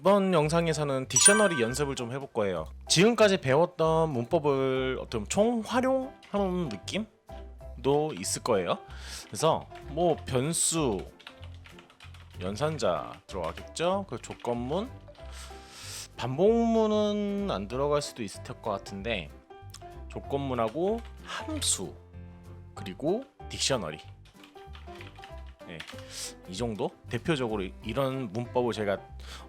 이번 영상에서는 딕셔너리 연습을 좀 해볼 거예요. 지금까지 배웠던 문법을 어떤 총활용하는 느낌도 있을 거예요. 그래서 뭐 변수, 연산자 들어가겠죠? 그 조건문, 반복문은 안 들어갈 수도 있을 것 같은데 조건문하고 함수 그리고 딕셔너리, 네, 이 정도 대표적으로 이런 문법을 제가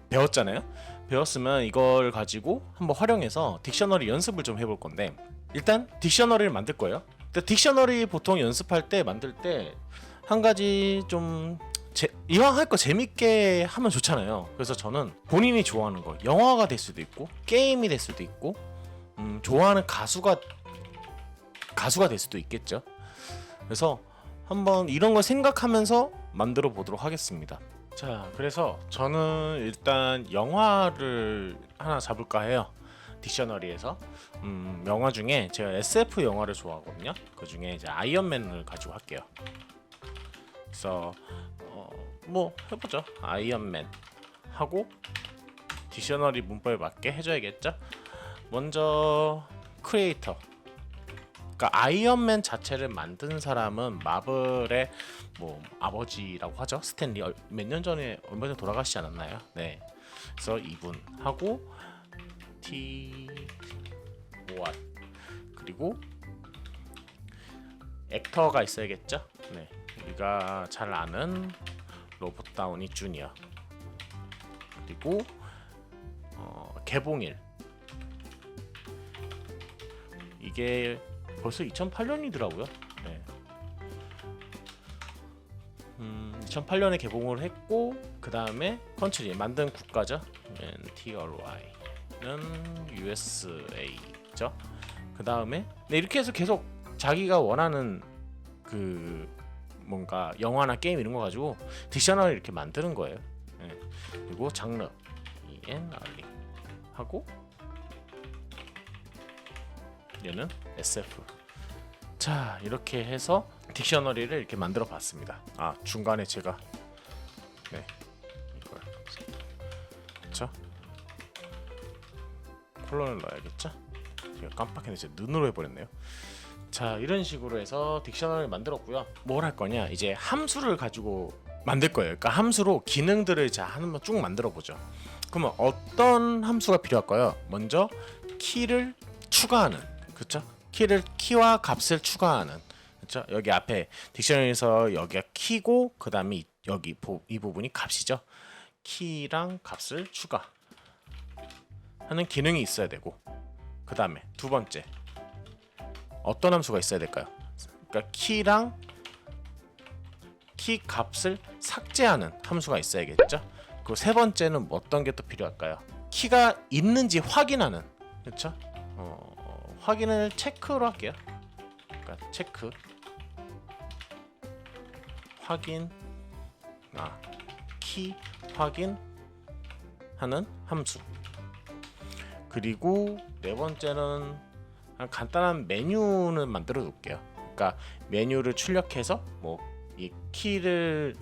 배웠잖아요. 배웠으면 이걸 가지고 한번 활용해서 딕셔너리 연습을 좀 해볼 건데, 일단 딕셔너리를 만들 거예요. 근데 딕셔너리 보통 연습할 때 만들 때 한 가지 좀 이왕 할 거 재밌게 하면 좋잖아요. 그래서 저는 본인이 좋아하는 거, 영화가 될 수도 있고 게임이 될 수도 있고 좋아하는 가수가 될 수도 있겠죠. 그래서 한번 이런 걸 생각하면서 만들어 보도록 하겠습니다. 자, 그래서 저는 일단 영화를 하나 잡을까 해요. 딕셔너리에서 영화 중에 제가 SF 영화를 좋아하거든요. 그 중에 이제 아이언맨을 가지고 할게요. 그래서 뭐 해보죠. 아이언맨 하고 딕셔너리 문법에 맞게 해줘야겠죠. 먼저 크리에이터, 그러니까 아이언맨 자체를 만든 사람은 마블의 뭐 아버지라고 하죠. 스탠리. 몇 년 전에 얼마 전에 돌아가시지 않았나요? 네. 그래서 이분 하고 T1 그리고 액터가 있어야겠죠. 네. 우리가 잘 아는 로버트 다우니 주니어, 그리고 개봉일. 이게 벌써 2008년이더라고요. 네. 2008년에 개봉을 했고, 그 다음에 컨트리 만든 국가죠. TRY는 USA죠. 그 다음에 네, 이렇게 해서 계속 자기가 원하는 그 뭔가 영화나 게임 이런 거 가지고 딕셔너리 이렇게 만드는 거예요. 네. 그리고 장르 ENRE 하고 얘는 SF. 자, 이렇게 해서 딕셔너리를 이렇게 만들어 봤습니다. 아, 중간에 제가 이걸 그렇죠? 콜론을 넣어야겠죠? 제가 깜빡했는데 제 눈으로 해버렸네요. 자, 이런 식으로 해서 딕셔너리를 만들었고요. 뭘 할 거냐? 이제 함수를 가지고 만들 거예요. 그러니까 함수로 기능들을 자 한번 쭉 만들어 보죠. 그러면 어떤 함수가 필요할까요? 먼저 키를 추가하는, 그렇죠? 키와 값을 추가하는, 그렇죠? 여기 앞에 딕셔너리에서 여기가 키고 그 다음에 여기 이 부분이 값이죠. 키랑 값을 추가하는 기능이 있어야 되고, 그 다음에 두 번째 어떤 함수가 있어야 될까요? 그러니까 키랑 키 값을 삭제하는 함수가 있어야겠죠. 그리고 세 번째는 어떤 게 또 필요할까요? 키가 있는지 확인하는, 그렇죠? 확인을 체크로 할게요. 그러니까 체크 확인, 키 확인하는 함수. 그리고 네 번째는 간단한 메뉴는 만들어 놓을게요. 그러니까 메뉴를 출력해서 뭐 이 키를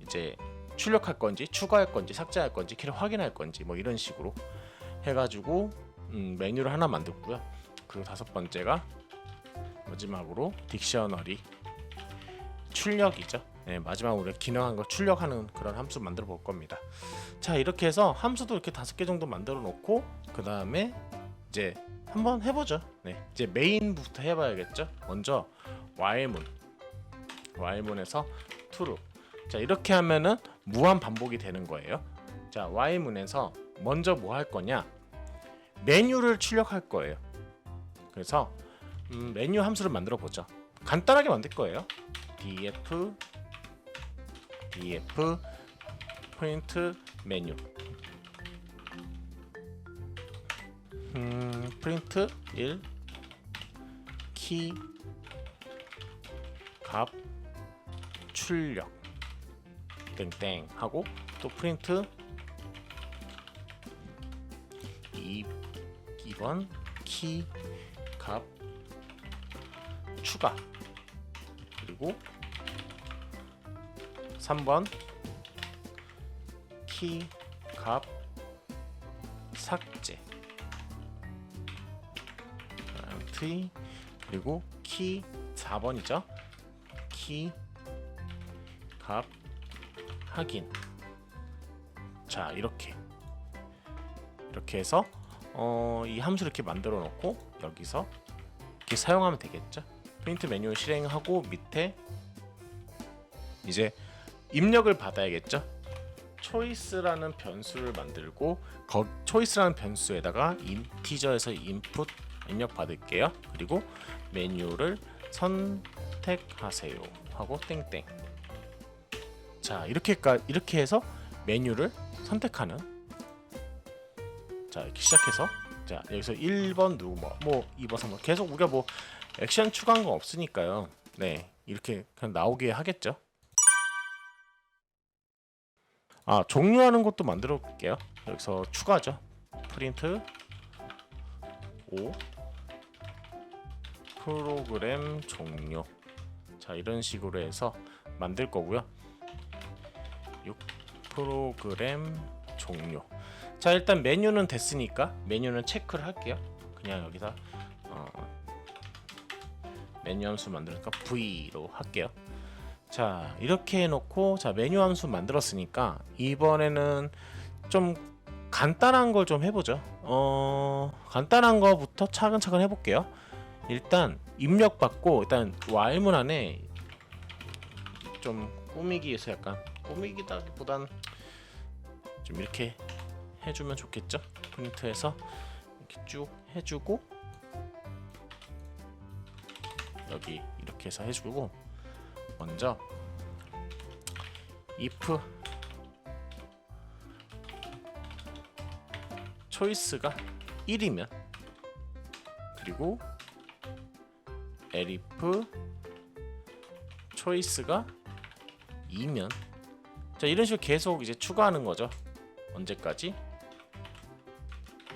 이제 출력할 건지 추가할 건지 삭제할 건지 키를 확인할 건지 뭐 이런 식으로 해가지고 메뉴를 하나 만들고요. 그리고 다섯 번째가 마지막으로 딕셔너리 출력이죠. 네, 마지막으로 기능한 거 출력하는 그런 함수 만들어 볼 겁니다. 자, 이렇게 해서 함수도 이렇게 5개 정도 만들어 놓고 그 다음에 이제 한번 해보죠. 네, 이제 메인부터 해봐야겠죠. 먼저 Y문에서 true. 자, 이렇게 하면은 무한 반복이 되는 거예요. 자, Y문에서 먼저 뭐 할 거냐? 메뉴를 출력할 거예요. 그래서 메뉴 함수를 만들어 보죠. 간단하게 만들 거예요. df 프린트 메뉴, 프린트 1 키 값 출력 땡땡 하고, 또 프린트 2번 키 값 추가, 그리고 3번 키 값 삭제, T, 그리고 키 4번이죠. 키 값 확인. 자, 이렇게 해서 이 함수 이렇게 만들어 놓고 여기서 이렇게 사용하면 되겠죠. 프린트 메뉴 실행하고 밑에 이제 입력을 받아야겠죠. 초이스라는 변수를 만들고 초이스라는 변수에다가 인티저에서 인풋 입력 받을게요. 그리고 메뉴를 선택하세요 하고 땡땡. 자, 이렇게 해서 메뉴를 선택하는. 자, 이렇게 시작해서 자, 여기서 1번 누구 뭐 2번 3번 계속 우리가 뭐 액션 추가한 거 없으니까요. 네, 이렇게 그냥 나오게 하겠죠. 종료하는 것도 만들어 볼게요. 여기서 추가죠. 프린트 5 프로그램 종료. 자, 이런 식으로 해서 만들 거고요. 6 프로그램 종료. 자, 일단 메뉴는 됐으니까 메뉴는 체크를 할게요. 그냥 여기서 메뉴 함수 만드니까 V로 할게요. 자, 이렇게 해놓고 자, 메뉴 함수 만들었으니까 이번에는 좀 간단한 걸 좀 해보죠. 간단한 거부터 차근차근 해볼게요. 일단 입력 받고 일단 while문 안에 좀 꾸미기 위해서 약간 꾸미기다기보단 좀 이렇게 해주면 좋겠죠. 프린트해서 이렇게 쭉 해주고 여기 이렇게 해서 해주고 먼저 if 초이스가 1이면 그리고 elif 초이스가 2면 자, 이런 식으로 계속 이제 추가하는 거죠. 언제까지?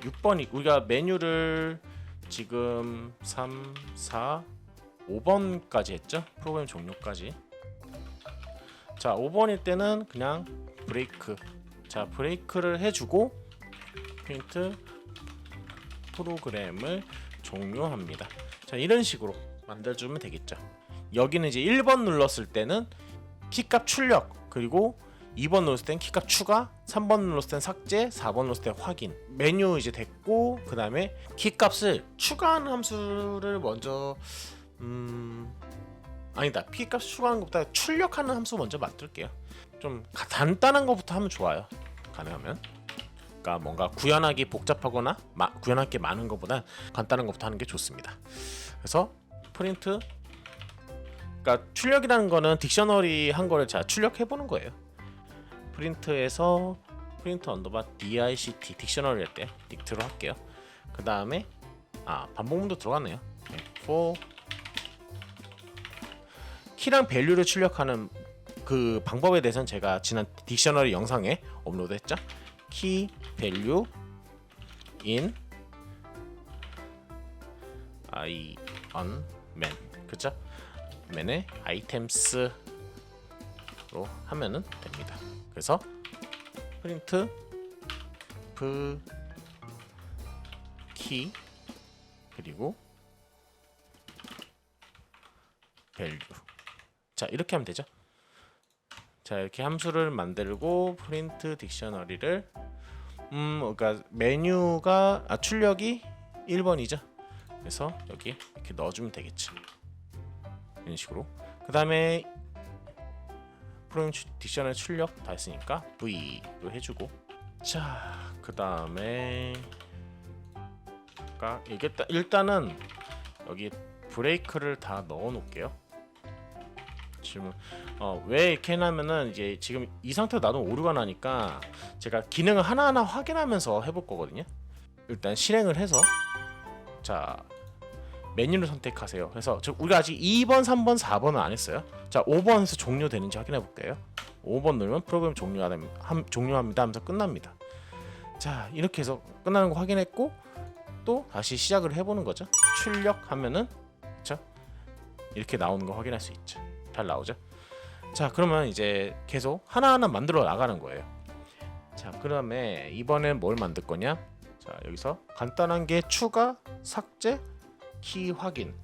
6번이 우리가 메뉴를 지금 3, 4, 5번까지 했죠? 프로그램 종료까지. 자, 5번일 때는 그냥 브레이크. 자, 브레이크를 해주고 프린트 프로그램을 종료합니다. 자, 이런 식으로 만들어주면 되겠죠. 여기는 이제 1번 눌렀을 때는 키값 출력, 그리고 2번 눌렀을 땐 키값 추가, 3번 눌렀을 땐 삭제, 4번 눌렀을 땐 확인. 메뉴 이제 됐고 그 다음에 키값을 추가하는 함수를 먼저 아니다. 키값 추가하는 것보다 출력하는 함수 먼저 만들게요. 좀 간단한 것부터 하면 좋아요. 가능하면. 그러니까 뭔가 구현하기 복잡하거나 구현할 게 많은 것보다 간단한 것부터 하는 게 좋습니다. 그래서 프린트 그러니까 출력이라는 거는 딕셔너리 한 거를 자 출력해 보는 거예요. 프린트에서 프린트 언더바 dict 딕셔너리 할 때 딕트로 할게요. 그 다음에 반복문도 들어가네요. for 키랑 밸류를 출력하는 그 방법에 대해서는 제가 지난 딕셔너리 영상에 업로드했죠. 키 밸류 in on man 그죠? 맨의 아이템스로 하면은 됩니다. 그래서 프린트 키 그리고 밸류. 자, 이렇게 하면 되죠. 자, 이렇게 함수를 만들고 프린트 딕셔너리를 그러니까 메뉴가 출력이 1번이죠. 그래서 여기 이렇게 넣어주면 되겠죠. 이런 식으로. 그 다음에 프로그램 딕셔너리 출력 다 했으니까 V로 해주고. 자, 그 다음에 일단은 여기 브레이크를 다 넣어 놓을게요. 지금 왜 이렇게 해놨면은 이제 지금 이 상태로 놔두면 오류가 나니까 제가 기능을 하나하나 확인하면서 해볼 거거든요. 일단 실행을 해서 자, 메뉴를 선택하세요. 그래서 우리가 아직 2번, 3번, 4번은 안 했어요. 자, 5번에서 종료되는지 확인해 볼게요. 5번 누르면 프로그램 종료합니다 하면서 끝납니다. 자, 이렇게 해서 끝나는 거 확인했고 또 다시 시작을 해보는 거죠. 출력하면은 그쵸? 이렇게 나오는 거 확인할 수 있죠. 잘 나오죠. 자, 그러면 이제 계속 하나하나 만들어 나가는 거예요. 자, 그다음에 이번엔 뭘 만들 거냐? 자, 여기서 간단한 게 추가, 삭제, 키 확인.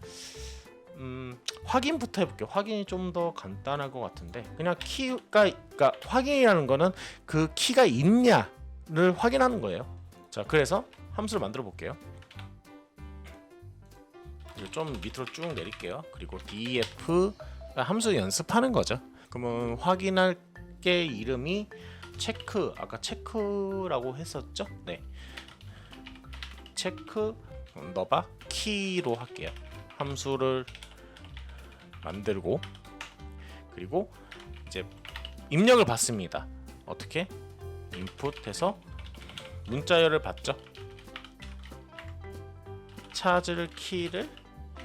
확인부터 해볼게요. 확인이 좀 더 간단할 것 같은데, 그냥 키가, 그러니까 확인이라는 거는 그 키가 있냐를 확인하는 거예요. 자, 그래서 함수를 만들어 볼게요. 좀 밑으로 쭉 내릴게요. 그리고 def 함수 연습하는 거죠. 그러면 확인할 게 이름이 체크, 아까 체크라고 했었죠? 네, 체크 넣어봐 키로 할게요. 함수를 만들고, 그리고 이제 입력을 받습니다. 어떻게? 인풋해서 문자열을 받죠. 찾을 키를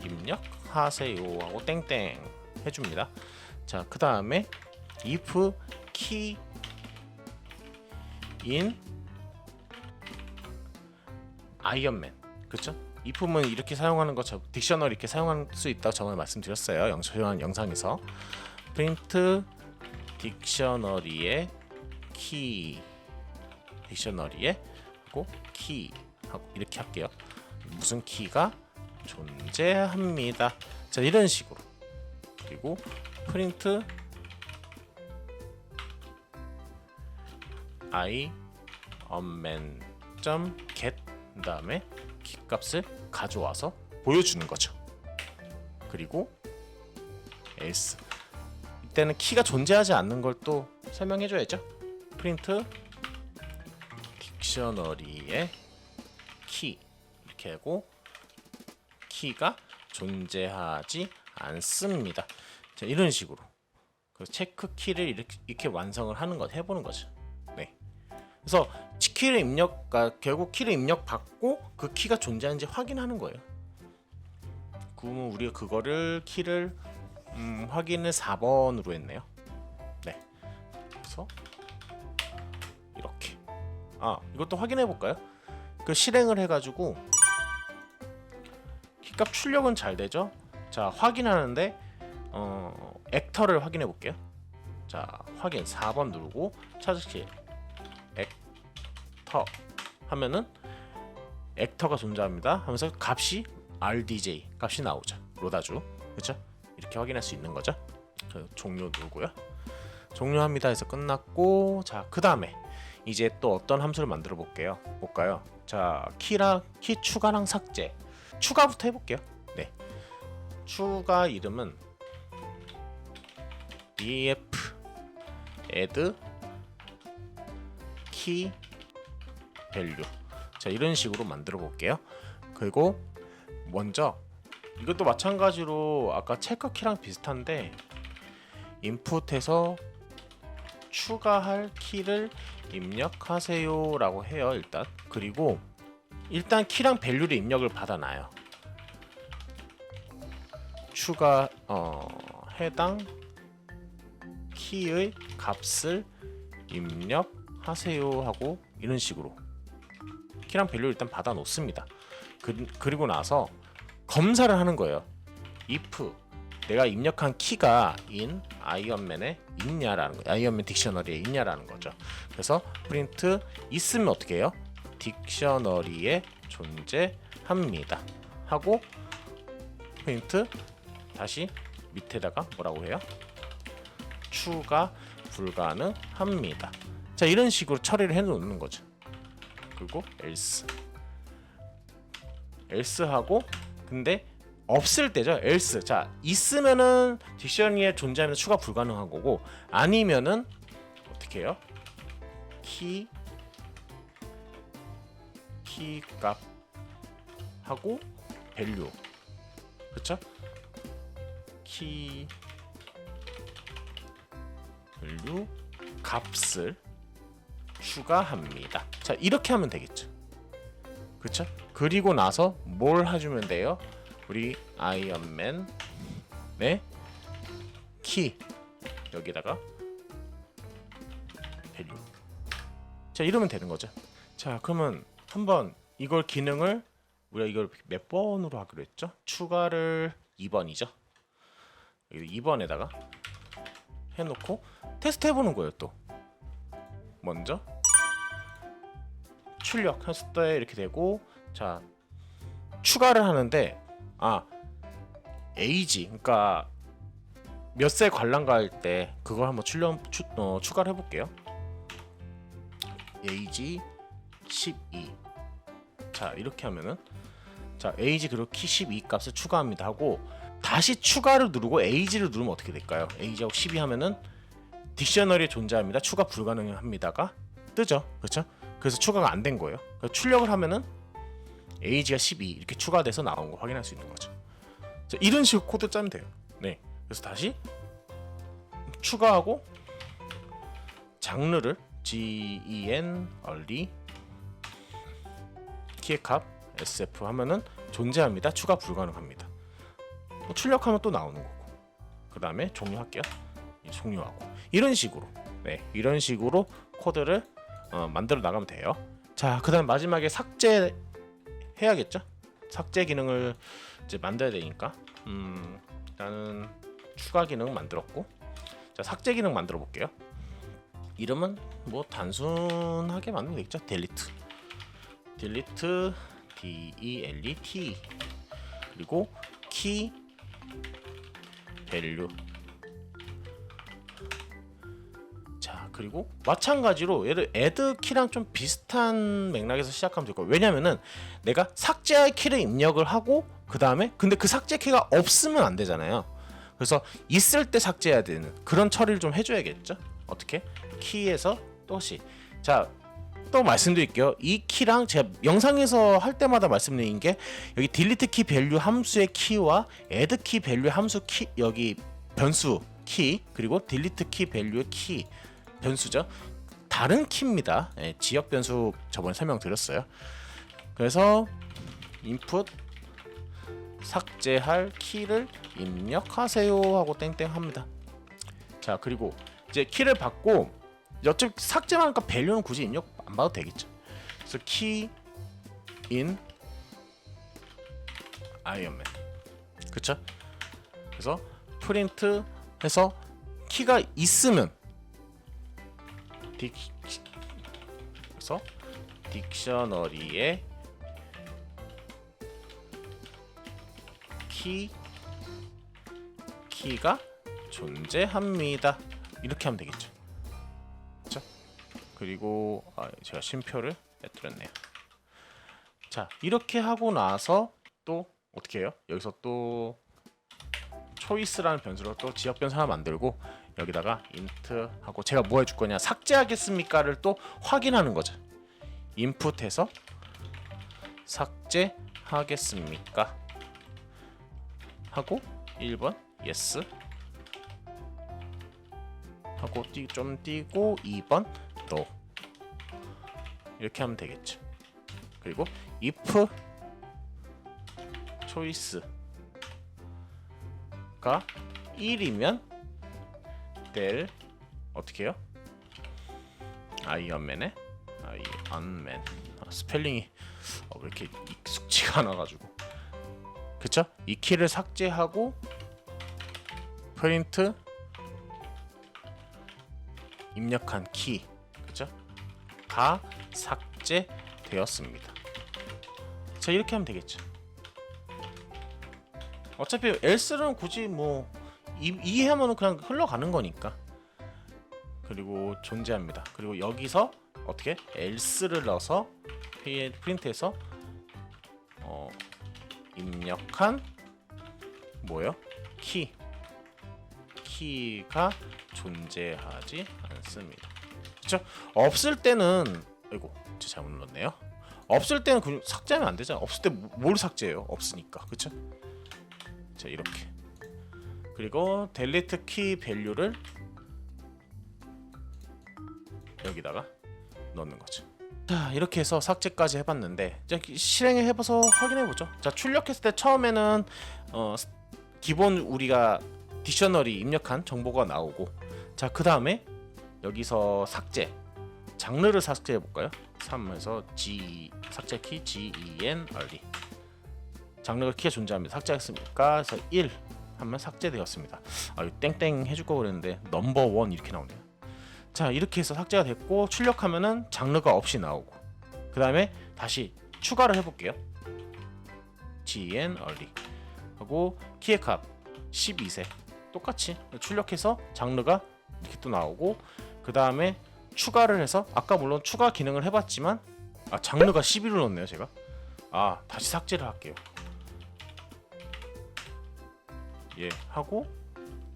입력하세요 하고 땡땡 해줍니다. 자, 그 다음에 if key in ironman, 그렇죠? if는 이렇게 사용하는 거, 딕셔너리 이렇게 사용할 수 있다고 저번에 말씀드렸어요. 영상에서 print 딕셔너리의 키, 딕셔너리에 하고 키 하고 이렇게 할게요. 무슨 키가 존재합니다. 자, 이런 식으로. 그리고 print ironman.get 다음에 키 값을 가져와서 보여주는 거죠. 그리고 else, 이때는 키가 존재하지 않는 걸 또 설명해줘야죠. print 딕셔너리의 키 이렇게 하고 키가 존재하지 않습니다. 자, 이런 식으로 그 체크 키를 이렇게 완성을 하는 것, 해보는 거죠. 네. 그래서 키를 입력, 결국 키를 입력 받고 그 키가 존재하는지 확인하는 거예요. 그러면 우리가 그거를 키를 확인을 4번으로 했네요. 네. 그래서 이렇게. 이것도 확인해 볼까요? 그 실행을 해가지고 키값 출력은 잘 되죠. 자, 확인하는데 액터를 확인해 볼게요. 자, 확인 4번 누르고 찾을게 액터 하면은 액터가 존재합니다 하면서 값이 RDJ 값이 나오죠. 로다주, 그렇죠? 이렇게 확인할 수 있는 거죠. 종료 누르고요. 종료합니다 해서 끝났고, 자, 그 다음에 이제 또 어떤 함수를 만들어 볼까요? 자, 키 추가랑 삭제. 추가부터 해볼게요. 네, 추가 이름은 def add key value. 자, 이런 식으로 만들어 볼게요. 그리고 먼저 이것도 마찬가지로 아까 체크키랑 비슷한데 인풋해서 추가할 키를 입력하세요 라고 해요. 그리고 일단 키랑 밸류를 입력을 받아놔요. 추가 해당 키의 값을 입력하세요 하고 이런 식으로 키랑 밸류를 일단 받아 놓습니다. 그리고 나서 검사를 하는 거예요. if 내가 입력한 키가 in ironman에 있냐라는 거예요. ironman 딕셔너리에 있냐라는 거죠. 그래서 print 있으면 어떻게 해요? 딕셔너리에 존재합니다 하고 print 다시 밑에다가 뭐라고 해요? 추가 불가능합니다. 자, 이런 식으로 처리를 해 놓는 거죠. 그리고 else 하고, 근데 없을 때죠. else. 자, 있으면은 딕셔너리에 존재하면 추가 불가능한 거고, 아니면은 어떻게 해요? 키 값 하고 value, 그렇죠? 키 value 값을 추가합니다. 자, 이렇게 하면 되겠죠. 그렇죠? 그리고 나서 뭘 해주면 돼요? 우리 아이언맨 키 여기다가 value. 자, 이러면 되는 거죠. 자, 그러면 한번 이걸 기능을 우리가 이걸 몇 번으로 하기로 했죠? 추가를 2번이죠. 2번에다가 해놓고 테스트 해보는 거예요. 또 먼저 출력했을 때 이렇게 되고, 자 추가를 하는데 에이지, 그러니까 몇 세 관람가 할 때 그걸 한번 추가를 해볼게요. 에이지 12. 자 이렇게 하면은, 자 에이지 그리고 키 12 값을 추가합니다 하고, 다시 추가를 누르고 에이지를 누르면 어떻게 될까요? 에이지하고 12 하면은 딕셔너리에 존재합니다, 추가 불가능합니다가 뜨죠. 그렇죠? 그래서 추가가 안 된 거예요. 그러니까 출력을 하면은 에이지가 12 이렇게 추가돼서 나온 거 확인할 수 있는 거죠. 자, 이런 식으로 코드 짜면 돼요. 네, 그래서 다시 추가하고 장르를 gen early 키의 값 sf 하면은 존재합니다, 추가 불가능합니다. 출력하면 또 나오는 거고, 그 다음에 종료할게요. 종료하고 이런 식으로, 네, 이런 식으로 코드를 만들어 나가면 돼요. 자, 그 다음 마지막에 삭제 해야겠죠. 삭제 기능을 이제 만들어야 되니까 일단은 추가 기능 만들었고, 자 삭제 기능 만들어 볼게요. 이름은 뭐 단순하게 만들면 되겠죠. 델리트 delete 그리고 키 밸류. 자 그리고 마찬가지로 얘를 add 키랑 좀 비슷한 맥락에서 시작하면 될 거예요. 왜냐면은 내가 삭제할 키를 입력을 하고, 그 다음에 근데 그 삭제 키가 없으면 안 되잖아요. 그래서 있을 때 삭제해야 되는 그런 처리를 좀 해줘야겠죠. 어떻게? 키에서 또시. 자 또 말씀드릴게요. 이 키랑 제가 영상에서 할 때마다 말씀드린 게, 여기 딜리트 키 밸류 함수의 키와 애드 키 밸류 함수 키, 여기 변수 키, 그리고 딜리트 키 밸류의 키 변수죠. 다른 키입니다. 예, 지역 변수 저번에 설명드렸어요. 그래서 인풋 삭제할 키를 입력하세요 하고 땡땡 합니다. 자 그리고 이제 키를 받고, 어차피 삭제만 하니까 밸류는 굳이 입력 안 봐도 되겠죠. 그래서 키 인 아이언맨, 그쵸? 그래서 프린트 해서 키가 있으면 그래서 딕셔너리에 키가 존재합니다 이렇게 하면 되겠죠. 그렇죠? 그리고 제가 쉼표를 빼뜨렸네요. 자 이렇게 하고 나서 또 어떻게 해요? 여기서 또 초이스라는 변수로 또 지역 변수 하나 만들고, 여기다가 int 하고, 제가 뭐 해줄 거냐, 삭제하겠습니까를 또 확인하는 거죠. 인풋해서 삭제하겠습니까 하고 1번 yes 하고 좀 띄고 2번 no 이렇게 하면 되겠죠. 그리고 if choice가 1이면 del 어떻게 해요? 아이언맨의 아이언맨, 스펠링이 왜 이렇게 익숙지가 않아가지고, 그쵸? 이 키를 삭제하고 프린트 입력한 키, 그쵸? 가 삭제되었습니다. 자 이렇게 하면 되겠죠. 어차피 else는 굳이 뭐 이해하면 그냥 흘러가는 거니까. 그리고 존재합니다. 그리고 여기서 어떻게 else를 넣어서 프린트해서 입력한 뭐요? 키가 존재하지 않습니다. 그렇죠? 없을 때는 아이고 제가 잘못 눌렀네요. 없을 때는 그냥 삭제하면 안 되잖아. 없을 때 뭘 삭제해요? 없으니까. 그렇죠? 자 이렇게. 그리고 델리트 키 밸류를 여기다가 넣는 거죠. 자 이렇게 해서 삭제까지 해봤는데, 자 실행해 해봐서 확인해보죠. 자 출력했을 때 처음에는 기본 우리가 딕셔너리 입력한 정보가 나오고, 자 그 다음에 여기서 삭제 장르를 삭제해볼까요? 3에서 삭제 키 gen early 장르가 키가 존재합니다. 삭제했습니까? 그래서 1 하면 삭제되었습니다. 땡땡 해줄 거 그랬는데 넘버 1 이렇게 나오네요. 자 이렇게 해서 삭제가 됐고, 출력하면은 장르가 없이 나오고, 그 다음에 다시 추가를 해볼게요. GEN_early 하고 키의 값 12세 똑같이 출력해서 장르가 이렇게 또 나오고, 그 다음에 추가를 해서 아까 물론 추가 기능을 해봤지만 장르가 12를 넣었네요 제가. 다시 삭제를 할게요. 예 하고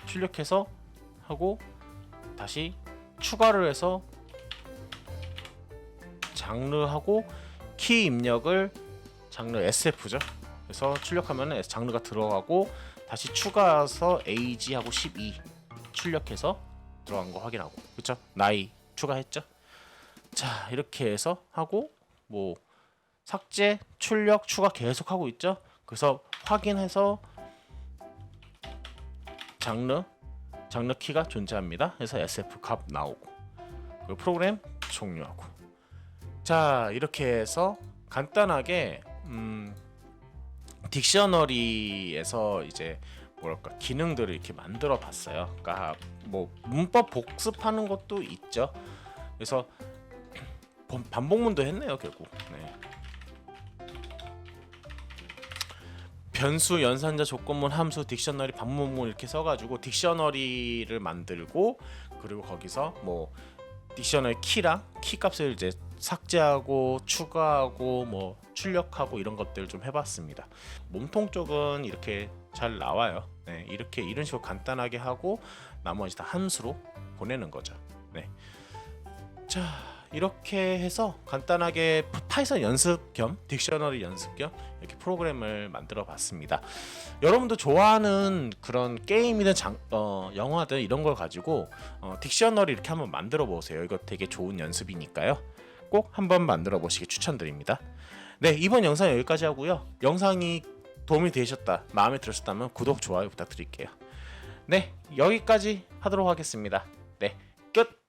출력해서 하고 다시 추가를 해서 장르하고 키 입력을 장르 SF죠. 그래서 출력하면 장르가 들어가고 다시 추가해서 age하고 12 출력해서 들어간 거 확인하고, 그쵸? 나이 추가했죠? 자 이렇게 해서 하고 뭐 삭제, 출력, 추가 계속 하고 있죠? 그래서 확인해서 장르 키가 존재합니다. 그래서 SF 값 나오고 그리고 프로그램 종료하고. 자 이렇게 해서 간단하게 딕셔너리에서 이제 뭐랄까 기능들을 이렇게 만들어 봤어요. 그러니까 뭐 문법 복습하는 것도 있죠. 그래서 반복문도 했네요 결국. 네. 변수, 연산자, 조건문, 함수, 딕셔너리, 반복문 이렇게 써가지고 딕셔너리를 만들고, 그리고 거기서 뭐 딕셔너리 키랑 키 값을 이제 삭제하고 추가하고 뭐 출력하고 이런 것들 좀 해봤습니다. 몸통 쪽은 이렇게 잘 나와요. 네, 이런 식으로 간단하게 하고 나머지 다 함수로 보내는 거죠. 네. 자 이렇게 해서 간단하게 파이썬 연습 겸 딕셔너리 연습 겸 이렇게 프로그램을 만들어 봤습니다. 여러분도 좋아하는 그런 게임이든 영화든 이런 걸 가지고 딕셔너리 이렇게 한번 만들어 보세요. 이거 되게 좋은 연습이니까요. 꼭 한번 만들어 보시기 추천드립니다. 네, 이번 영상 여기까지 하고요. 영상이 도움이 되셨다, 마음에 들으셨다면 구독, 좋아요 부탁드릴게요. 네, 여기까지 하도록 하겠습니다. 네, 끝!